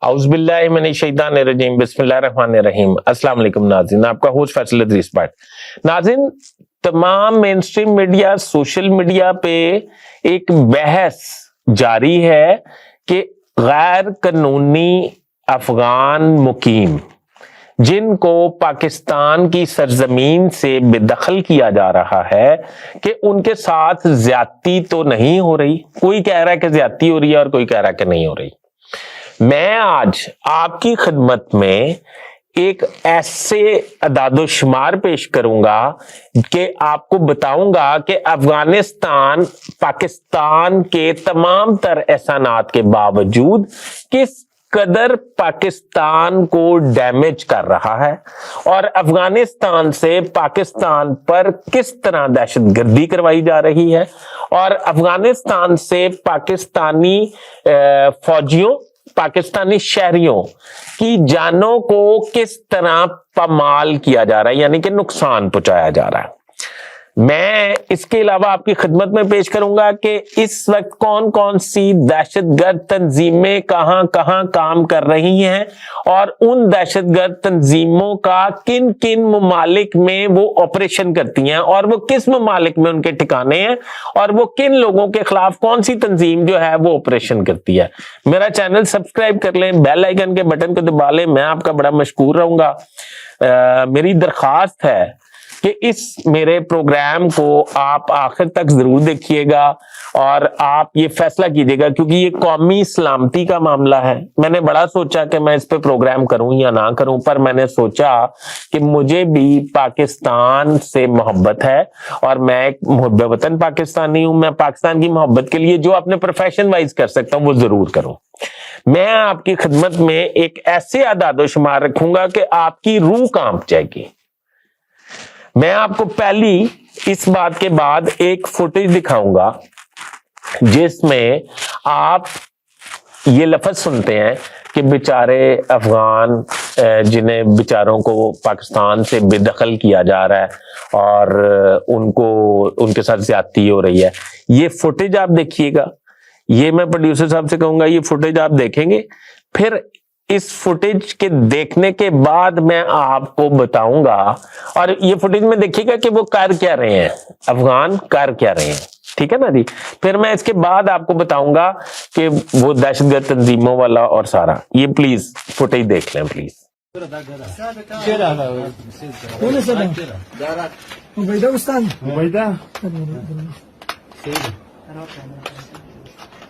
اعوذ باللہ من الشیطان الرجیم بسم اللہ الرحمن الرحیم۔ السلام علیکم ناظرین، آپ کا ہوسٹ فیصل ادریس بٹ۔ ناظرین، تمام مین اسٹریم میڈیا، سوشل میڈیا پہ ایک بحث جاری ہے کہ غیر قانونی افغان مقیم جن کو پاکستان کی سرزمین سے بے دخل کیا جا رہا ہے کہ ان کے ساتھ زیادتی تو نہیں ہو رہی۔ کوئی کہہ رہا ہے کہ زیادتی ہو رہی ہے اور کوئی کہہ رہا ہے کہ نہیں ہو رہی۔ میں آج آپ کی خدمت میں ایک ایسے اعداد و شمار پیش کروں گا کہ آپ کو بتاؤں گا کہ افغانستان پاکستان کے تمام تر احسانات کے باوجود کس قدر پاکستان کو ڈیمیج کر رہا ہے اور افغانستان سے پاکستان پر کس طرح دہشت گردی کروائی جا رہی ہے اور افغانستان سے پاکستانی فوجیوں، پاکستانی شہریوں کی جانوں کو کس طرح پامال کیا جا رہا ہے، یعنی کہ نقصان پہنچایا جا رہا ہے۔ میں اس کے علاوہ آپ کی خدمت میں پیش کروں گا کہ اس وقت کون کون سی دہشت گرد تنظیمیں کہاں کہاں کام کر رہی ہیں اور ان دہشت گرد تنظیموں کا کن کن ممالک میں وہ آپریشن کرتی ہیں اور وہ کس ممالک میں ان کے ٹھکانے ہیں اور وہ کن لوگوں کے خلاف کون سی تنظیم جو ہے وہ آپریشن کرتی ہے۔ میرا چینل سبسکرائب کر لیں، بیل آئیکن کے بٹن کو دبا لیں، میں آپ کا بڑا مشکور رہوں گا۔ میری درخواست ہے کہ اس میرے پروگرام کو آپ آخر تک ضرور دیکھیے گا اور آپ یہ فیصلہ کیجیے گا، کیونکہ یہ قومی سلامتی کا معاملہ ہے۔ میں نے بڑا سوچا کہ میں اس پہ پروگرام کروں یا نہ کروں، پر میں نے سوچا کہ مجھے بھی پاکستان سے محبت ہے اور میں ایک محب وطن پاکستانی ہوں۔ میں پاکستان کی محبت کے لیے جو اپنے پروفیشن وائز کر سکتا ہوں وہ ضرور کروں۔ میں آپ کی خدمت میں ایک ایسے اعداد و شمار رکھوں گا کہ آپ کی روح کانپ جائے گی۔ میں آپ کو پہلی اس بات کے بعد ایک فوٹیج دکھاؤں گا جس میں آپ یہ لفظ سنتے ہیں کہ بیچارے افغان جنہیں بیچاروں کو پاکستان سے بے دخل کیا جا رہا ہے اور ان کے ساتھ زیادتی ہو رہی ہے۔ یہ فوٹیج آپ دیکھیے گا، یہ میں پروڈیوسر صاحب سے کہوں گا یہ فوٹیج آپ دیکھیں گے، پھر اس فوٹیج کے دیکھنے کے بعد میں آپ کو بتاؤں گا، اور یہ فوٹیج میں دیکھیے گا کہ وہ کر کیا رہے ہیں، افغان کر کیا رہے ہیں، ٹھیک ہے نا جی۔ پھر میں اس کے بعد آپ کو بتاؤں گا کہ وہ دہشت گرد تنظیموں والا اور سارا۔ یہ پلیز فوٹیج دیکھ لیں پلیز۔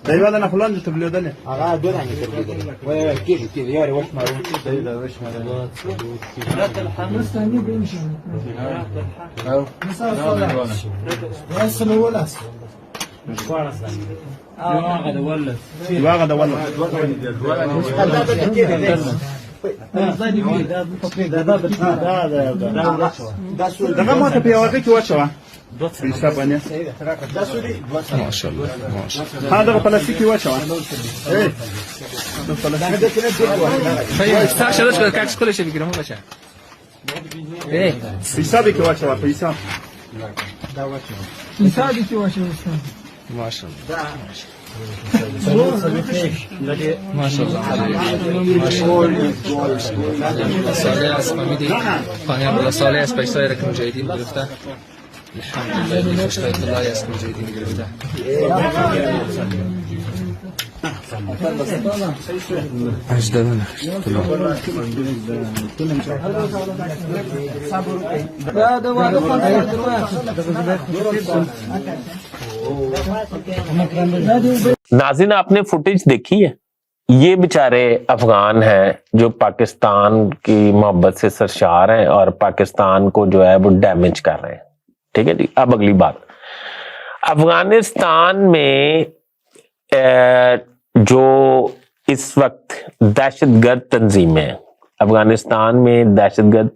دایواله نه فلان ته بلیدل هغه دوه نه کېږي کېږي یاري وخت مارو دا وش مارو رات الحمص ثاني بيمشي او مثلا ولا واغد ولا دغه ماته په یوه کې واچوه پیسه باندې ماشاءالله ماشاءالله هذا پلاستیک کې واچوه ستا شرط کړه کاکس کولای شي بګرمو بچا پیسه به کې واچوه پیسه دا واچوه پیسه دې کې واچوه ماشاءالله ساله از فهمیدی خانه ساله از پیسای رقم جدید گرفته الحمدلله خوشبخت الله از مجاهدین گرفته ناظرین، آپ نے فوٹیج دیکھی ہے، یہ بیچارے افغان ہیں جو پاکستان کی محبت سے سرشار ہیں اور پاکستان کو جو ہے وہ ڈیمیج کر رہے ہیں، ٹھیک ہے جی۔ اب اگلی بات، افغانستان میں جو اس وقت دہشت گرد تنظیمیں، افغانستان میں دہشت گرد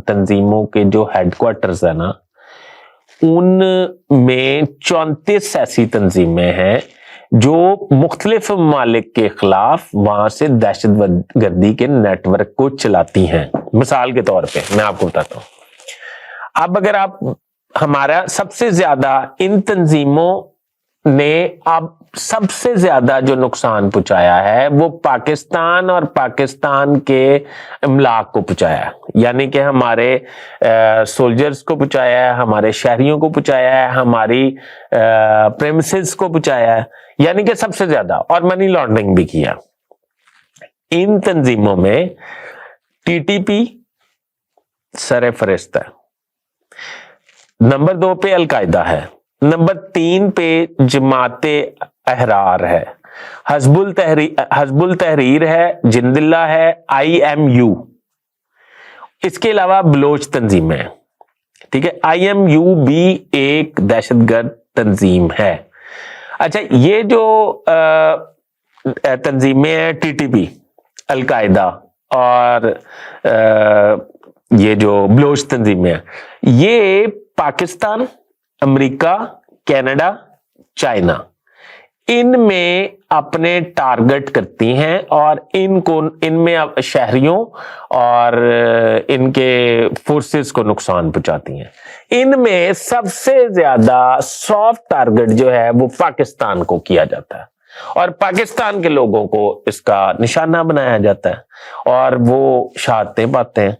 تنظیموں کے جو ہیڈ کوارٹرز ہیں نا، ان میں 34 ایسی تنظیمیں ہیں جو مختلف ممالک کے خلاف وہاں سے دہشت گردی کے نیٹ ورک کو چلاتی ہیں۔ مثال کے طور پہ میں آپ کو بتاتا ہوں، اب اگر آپ ہمارا سب سے زیادہ ان تنظیموں نے اب سب سے زیادہ جو نقصان پہنچایا ہے وہ پاکستان اور پاکستان کے املاک کو پہنچایا ہے، یعنی کہ ہمارے سولجرز کو پہنچایا ہے، ہمارے شہریوں کو پہنچایا ہے، ہماری پریمسز کو پہنچایا ہے، یعنی کہ سب سے زیادہ، اور منی لانڈرنگ بھی کیا۔ ان تنظیموں میں ٹی ٹی پی سر فہرست ہے، نمبر 2 پہ القاعدہ ہے، نمبر 3 پہ جماعت احرار ہے، حزب التحریر ہے، جند اللہ ہے، IMU، اس کے علاوہ بلوچ تنظیمیں ہیں، ٹھیک ہے۔ IMU بھی ایک دہشت گرد تنظیم ہے۔ اچھا، یہ جو تنظیمیں ہیں ٹی ٹی پی، القاعدہ اور یہ جو بلوچ تنظیمیں ہیں، یہ پاکستان، امریکہ، کینیڈا، چائنا، ان میں اپنے ٹارگٹ کرتی ہیں اور ان میں شہریوں اور ان کے فورسز کو نقصان پہنچاتی ہیں۔ ان میں سب سے زیادہ سافٹ ٹارگٹ جو ہے وہ پاکستان کو کیا جاتا ہے اور پاکستان کے لوگوں کو اس کا نشانہ بنایا جاتا ہے اور وہ شہادتیں پاتے ہیں۔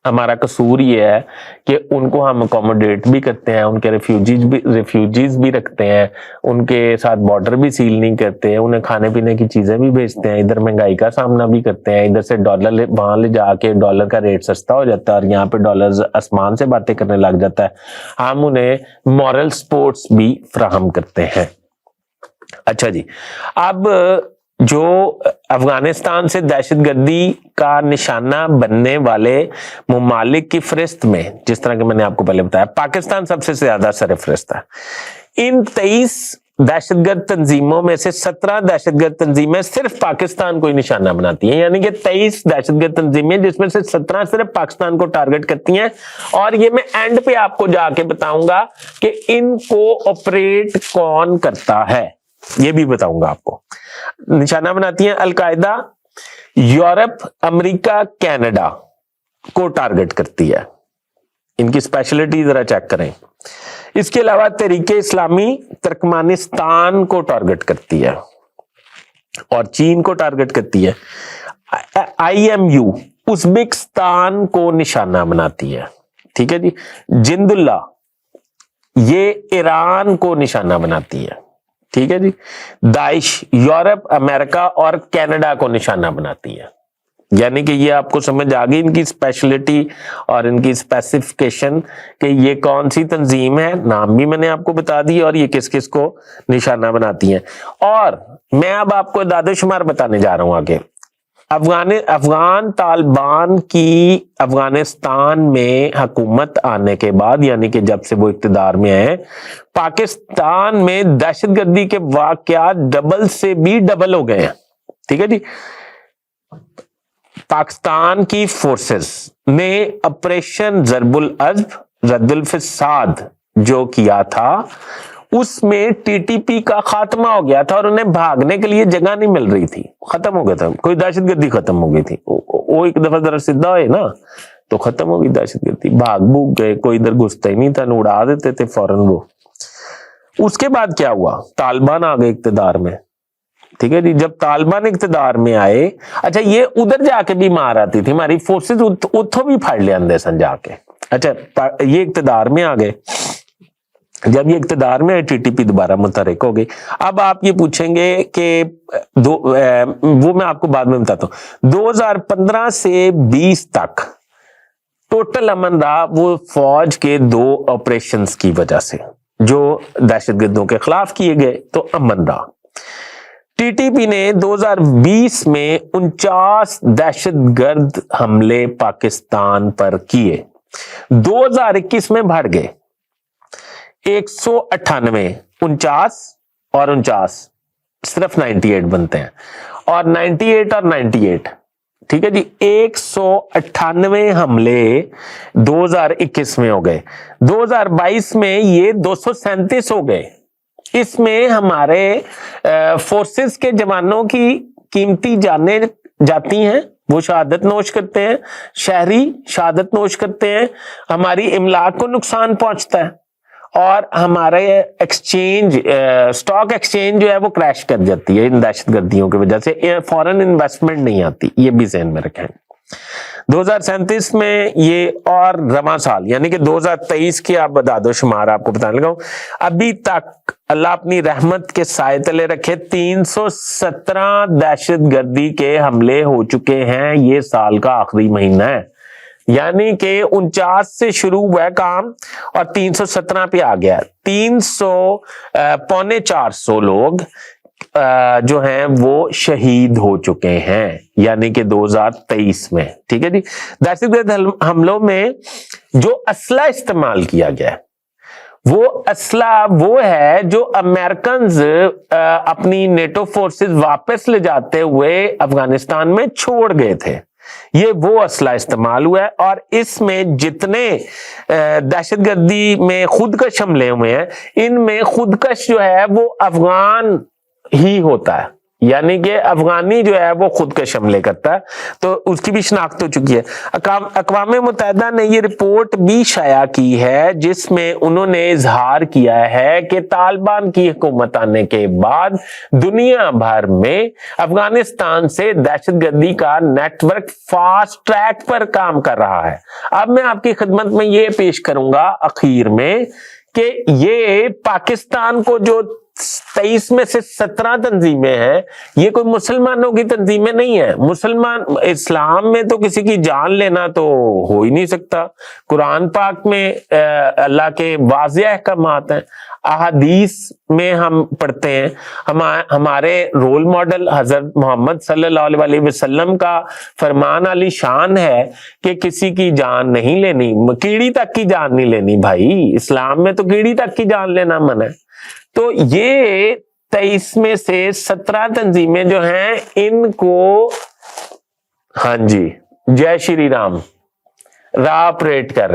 ہمارا قصور یہ ہے کہ ان کو ہم اکوموڈیٹ بھی کرتے ہیں، ان کے ریفیوجیز بھی رکھتے ہیں، ان کے ساتھ بارڈر بھی سیل نہیں کرتے ہیں، انہیں کھانے پینے کی چیزیں بھی بھیجتے ہیں، ادھر مہنگائی کا سامنا بھی کرتے ہیں، ادھر سے ڈالر وہاں لے جا کے ڈالر کا ریٹ سستا ہو جاتا ہے اور یہاں پہ ڈالر آسمان سے باتیں کرنے لگ جاتا ہے۔ ہم انہیں مورل سپورٹس بھی فراہم کرتے ہیں۔ اچھا جی، اب جو افغانستان سے دہشت گردی کا نشانہ بننے والے ممالک کی فہرست میں، جس طرح کہ میں نے آپ کو پہلے بتایا، پاکستان سب سے زیادہ سر فہرست ہے۔ ان 23 دہشت گرد تنظیموں میں سے 17 دہشت گرد تنظیمیں صرف پاکستان کو ہی نشانہ بناتی ہیں، یعنی کہ 23 دہشت گرد تنظیمیں جس میں سے 17 صرف پاکستان کو ٹارگٹ کرتی ہیں، اور یہ میں اینڈ پہ آپ کو جا کے بتاؤں گا کہ ان کو آپریٹ کون کرتا ہے، یہ بھی بتاؤں گا آپ کو۔ نشانہ بناتی ہیں القاعدہ یورپ، امریکہ، کینیڈا کو ٹارگٹ کرتی ہے، ان کی اسپیشلٹی ذرا چیک کریں۔ اس کے علاوہ تحریک اسلامی ترکمانستان کو ٹارگٹ کرتی ہے اور چین کو ٹارگٹ کرتی ہے۔ IMU ازبکستان کو نشانہ بناتی ہے، ٹھیک ہے جی۔ جند اللہ یہ ایران کو نشانہ بناتی ہے، ٹھیک ہے جی۔ داعش یورپ، امریکہ اور کینیڈا کو نشانہ بناتی ہے، یعنی کہ یہ آپ کو سمجھ آ گئی ان کی اسپیشلٹی اور ان کی اسپیسیفکیشن کہ یہ کون سی تنظیم ہے، نام بھی میں نے آپ کو بتا دی اور یہ کس کس کو نشانہ بناتی ہیں۔ اور میں اب آپ کو اعداد و شمار بتانے جا رہا ہوں آگے۔ افغان طالبان کی افغانستان میں حکومت آنے کے بعد، یعنی کہ جب سے وہ اقتدار میں آئے، پاکستان میں دہشت گردی کے واقعات ڈبل سے بھی ڈبل ہو گئے ہیں، ٹھیک ہے جی۔ پاکستان کی فورسز نے آپریشن ضرب العزب رد الفساد جو کیا تھا، اس میں ٹی ٹی پی کا خاتمہ ہو گیا تھا اور انہیں بھاگنے کے لیے جگہ نہیں مل رہی تھی، ختم ہو گیا تھا، کوئی دہشت گردی ختم ہو گئی تھی، وہ ایک دفعہ ذرا سیدھا ہوئے نا تو ختم ہو گئی دہشت گردی، بھاگ بھوگ گئے، کوئی ادھر گھستا ہی نہیں تھا، اڑا دیتے تھے فوراً وہ۔ اس کے بعد کیا ہوا، طالبان آ گئے اقتدار میں، ٹھیک ہے جی۔ جب طالبان اقتدار میں آئے، اچھا یہ ادھر جا کے بھی مار آتی تھی، ہماری فورسز اتھوں بھی پھاڑ لے اندے سن جا کے، اچھا یہ اقتدار میں آ گئے۔ جب یہ اقتدار میں ٹی ٹی پی دوبارہ متحرک ہو گئی۔ اب آپ یہ پوچھیں گے کہ وہ میں آپ کو بعد میں بتاتا ہوں۔ 2015 سے 20 تک ٹوٹل امن رہا وہ فوج کے 2 آپریشنز کی وجہ سے جو دہشت گردوں کے خلاف کیے گئے، تو امن رہا۔ ٹی ٹی پی نے 2020 میں 49 دہشت گرد حملے پاکستان پر کیے، 2021 میں بڑھ گئے 198، 49 اور 49 صرف 98 بنتے ہیں، اور 98 اور 98، ٹھیک ہے جی۔ 198 حملے 2021 میں ہو گئے، 2022 میں یہ 237 ہو گئے۔ اس میں ہمارے فورسز کے جوانوں کی قیمتی جانیں جاتی ہیں، وہ شہادت نوش کرتے ہیں، شہری شہادت نوش کرتے ہیں، ہماری املاک کو نقصان پہنچتا ہے، اور ہمارے ایکسچینج اسٹاک ایکسچینج جو ہے وہ کریش کر جاتی ہے ان دہشت گردیوں کی وجہ سے، فورن انویسٹمنٹ نہیں آتی، یہ بھی ذہن میں رکھیں۔ 2037 میں یہ اور رواں سال یعنی کہ 2023 کی آپ بتا دو شمار آپ کو بتانے لگا ہوں، ابھی تک اللہ اپنی رحمت کے سائے تلے رکھے 317 دہشت گردی کے حملے ہو چکے ہیں، یہ سال کا آخری مہینہ ہے، یعنی کہ 49 سے شروع ہوا ہے کام اور 317 پہ آ گیا، 450 لوگ جو ہیں وہ شہید ہو چکے ہیں، یعنی کہ 2023 میں، ٹھیک ہے جی۔ دہشت گرد حملوں میں جو اسلحہ استعمال کیا گیا ہے وہ اسلحہ وہ ہے جو امریکنز اپنی نیٹو فورسز واپس لے جاتے ہوئے افغانستان میں چھوڑ گئے تھے، یہ وہ اسلحہ استعمال ہوا ہے، اور اس میں جتنے دہشت گردی میں خودکش حملے ہوئے ہیں ان میں خودکش جو ہے وہ افغان ہی ہوتا ہے، یعنی کہ افغانی جو ہے وہ خودکش حملے کرتا ہے، تو اس کی بھی شناخت ہو چکی ہے۔ اقوام متحدہ نے یہ رپورٹ بھی شائع کی ہے جس میں انہوں نے اظہار کیا ہے کہ طالبان کی حکومت آنے کے بعد دنیا بھر میں افغانستان سے دہشت گردی کا نیٹ ورک فاسٹ ٹریک پر کام کر رہا ہے۔ اب میں آپ کی خدمت میں یہ پیش کروں گا اخیر میں کہ یہ پاکستان کو جو 23 میں سے 17 تنظیمیں ہیں، یہ کوئی مسلمانوں کی تنظیمیں نہیں ہیں۔ مسلمان اسلام میں تو کسی کی جان لینا تو ہو ہی نہیں سکتا، قرآن پاک میں اللہ کے واضح احکامات ہیں، احادیث میں ہم پڑھتے ہیں، ہمارے رول ماڈل حضرت محمد صلی اللہ علیہ وسلم کا فرمان علی شان ہے کہ کسی کی جان نہیں لینی، کیڑی تک کی جان نہیں لینی بھائی، اسلام میں تو کیڑی تک کی جان لینا منع ہے۔ تو یہ 23 میں سے 17 تنظیمیں جو ہیں ان کو ہاں جی جے شری رام آپریٹ کر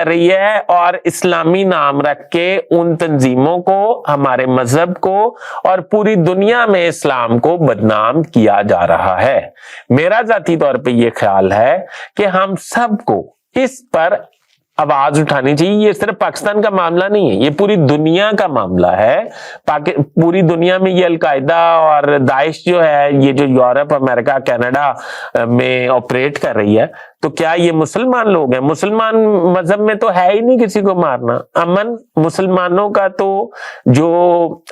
رہی ہے اور اسلامی نام رکھ کے ان تنظیموں کو، ہمارے مذہب کو اور پوری دنیا میں اسلام کو بدنام کیا جا رہا ہے۔ میرا ذاتی طور پہ یہ خیال ہے کہ ہم سب کو اس پر آواز اٹھانی چاہیے، یہ صرف پاکستان کا معاملہ نہیں ہے، یہ پوری دنیا کا معاملہ ہے۔ پوری دنیا میں یہ القاعدہ اور داعش جو ہے، یہ جو یورپ، امریکہ، کینیڈا میں آپریٹ کر رہی ہے، تو کیا یہ مسلمان لوگ ہیں؟ مسلمان مذہب میں تو ہے ہی نہیں کسی کو مارنا، امن مسلمانوں کا تو جو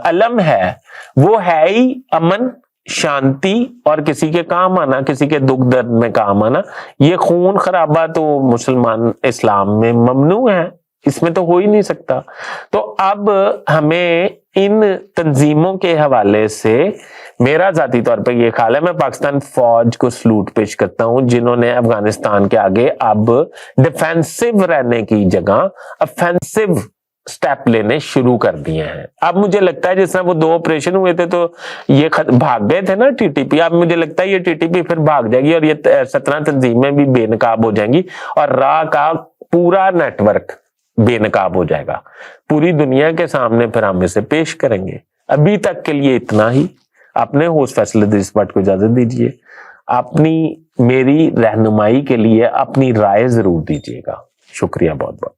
علم ہے وہ ہے ہی امن، شانتی اور کسی کے کام آنا، کسی کے دکھ درد میں کام آنا۔ یہ خون خرابہ تو مسلمان اسلام میں ممنوع ہے، اس میں تو ہو ہی نہیں سکتا۔ تو اب ہمیں ان تنظیموں کے حوالے سے میرا ذاتی طور پر یہ خیال ہے، میں پاکستان فوج کو سلوٹ پیش کرتا ہوں جنہوں نے افغانستان کے آگے اب ڈیفینسو رہنے کی جگہ افینسو سٹیپ لینے شروع کر دیے ہیں۔ اب مجھے لگتا ہے جس طرح وہ 2 آپریشن ہوئے تھے تو یہ بھاگ گئے تھے نا ٹی ٹی پی، اب مجھے لگتا ہے یہ ٹی ٹی پی پھر بھاگ جائے گی اور یہ 17 تنظیمیں بھی بے نقاب ہو جائیں گی اور راہ کا پورا نیٹ ورک بے نقاب ہو جائے گا، پوری دنیا کے سامنے پھر ہم اسے پیش کریں گے۔ ابھی تک کے لیے اتنا ہی۔ اپنے ہوسٹ فیصل ادریس بٹ کو اجازت دیجیے، اپنی میری رہنمائی کے لیے اپنی رائے ضرور دیجیے گا۔ شکریہ بہت بہت۔